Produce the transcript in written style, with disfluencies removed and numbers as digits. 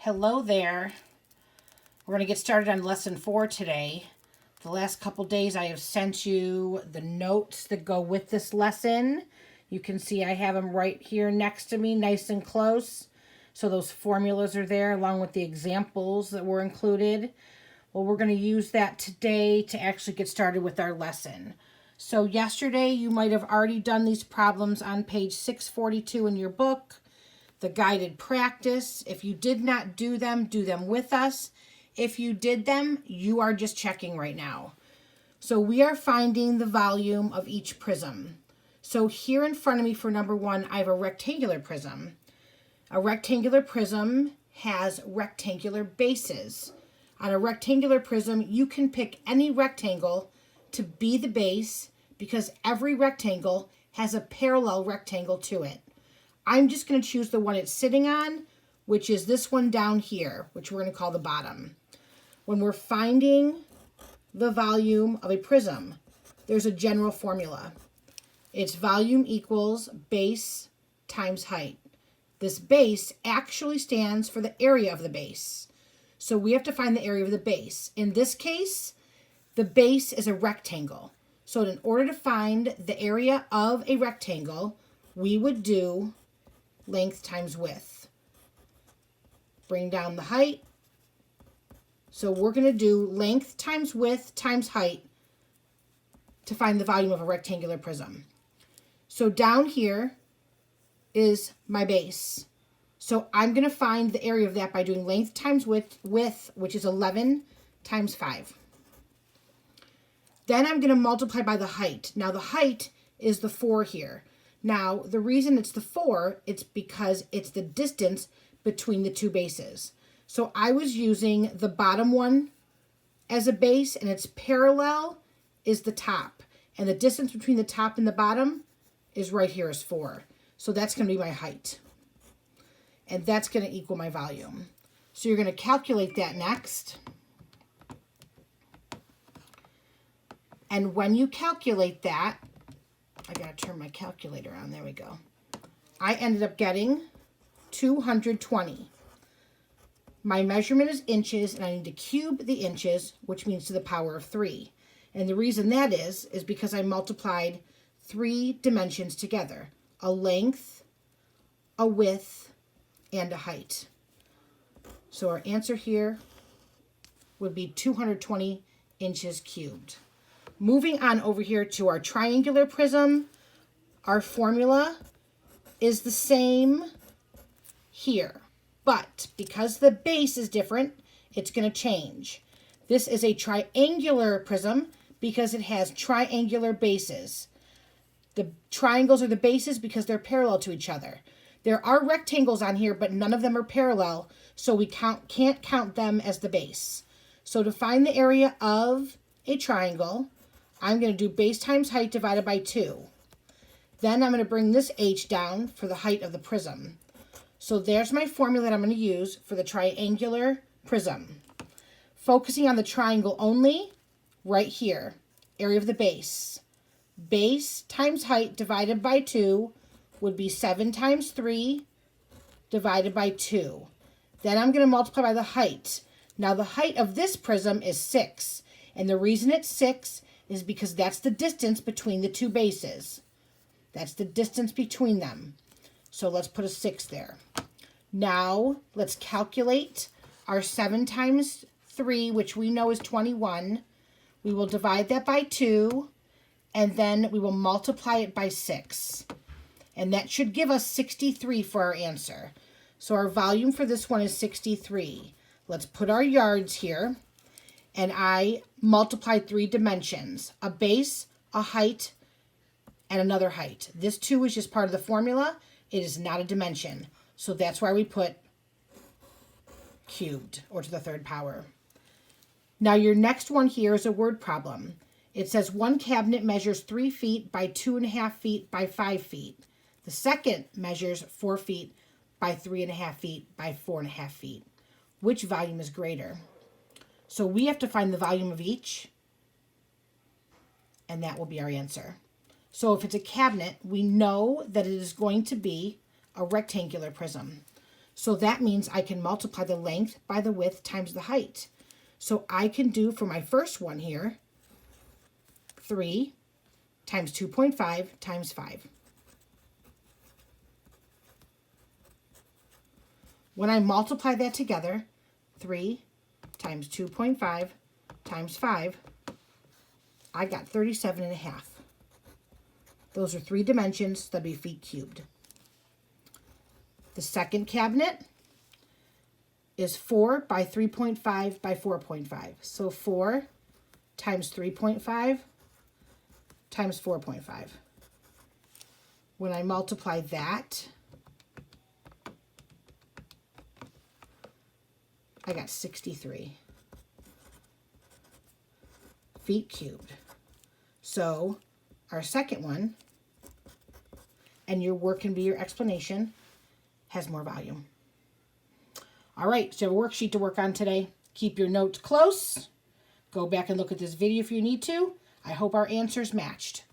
Hello there. We're going to get started on lesson 4 today. The last couple days I have sent you the notes that go with this lesson. You can see I have them right here next to me, nice and close. So those formulas are there along with the examples that were included. Well, we're going to use that today to actually get started with our lesson. So yesterday you might have already done these problems on page 642 in your book. The guided practice. If you did not do them with us. If you did them, you are just checking right now. So we are finding the volume of each prism. So here in front of me for number 1, I have a rectangular prism. A rectangular prism has rectangular bases. On a rectangular prism, you can pick any rectangle to be the base because every rectangle has a parallel rectangle to it. I'm just going to choose the one it's sitting on, which is this one down here, which we're going to call the bottom. When we're finding the volume of a prism, there's a general formula. It's volume equals base times height. This base actually stands for the area of the base. So we have to find the area of the base. In this case, the base is a rectangle. So in order to find the area of a rectangle, we would do length times width. Bring down the height. So we're going to do length times width times height to find the volume of a rectangular prism. So down here is my base. So I'm going to find the area of that by doing length times width, which is 11 times 5. Then I'm going to multiply by the height. Now the height is the 4 here. Now, the reason it's the 4, it's because it's the distance between the two bases. So I was using the bottom one as a base, and its parallel is the top. And the distance between the top and the bottom is right here is 4. So that's going to be my height. And that's going to equal my volume. So you're going to calculate that next. And when you calculate that, I gotta turn my calculator on. There we go. I ended up getting 220. My measurement is inches, and I need to cube the inches, which means to the power of 3. And the reason that is because I multiplied 3 dimensions together. A length, a width, and a height. So our answer here would be 220 inches cubed. Moving on over here to our triangular prism, our formula is the same here. But because the base is different, it's going to change. This is a triangular prism because it has triangular bases. The triangles are the bases because they're parallel to each other. There are rectangles on here, but none of them are parallel, so we can't count them as the base. So to find the area of a triangle, I'm going to do base times height divided by 2. Then I'm going to bring this h down for the height of the prism. So there's my formula that I'm going to use for the triangular prism. Focusing on the triangle only, right here, area of the base. Base times height divided by 2 would be 7 times 3 divided by 2. Then I'm going to multiply by the height. Now the height of this prism is 6. And the reason it's 6 is because that's the distance between the two bases. That's the distance between them. So let's put a 6 there. Now let's calculate our 7 times 3, which we know is 21. We will divide that by 2, and then we will multiply it by 6. And that should give us 63 for our answer. So our volume for this one is 63. Let's put our yards here. And I multiplied 3 dimensions, a base, a height, and another height. This 2 is just part of the formula. It is not a dimension. So that's why we put cubed, or to the 3rd power. Now your next one here is a word problem. It says one cabinet measures 3 feet by 2.5 feet by 5 feet. The second measures 4 feet by 3.5 feet by 4.5 feet. Which volume is greater? So we have to find the volume of each, and that will be our answer. So if it's a cabinet, we know that it is going to be a rectangular prism. So that means I can multiply the length by the width times the height. So I can do for my first one here, 3 times 2.5 times 5. When I multiply that together, 3 times 2.5 times 5, I got 37.5. Those are 3 dimensions, that'd be feet cubed. The second cabinet is 4 by 3.5 by 4.5. So 4 times 3.5 times 4.5. When I multiply that, I got 63 feet cubed. So our second one, and your work can be your explanation, has more volume. All right, so you have a worksheet to work on today. Keep your notes close. Go back and look at this video if you need to. I hope our answers matched.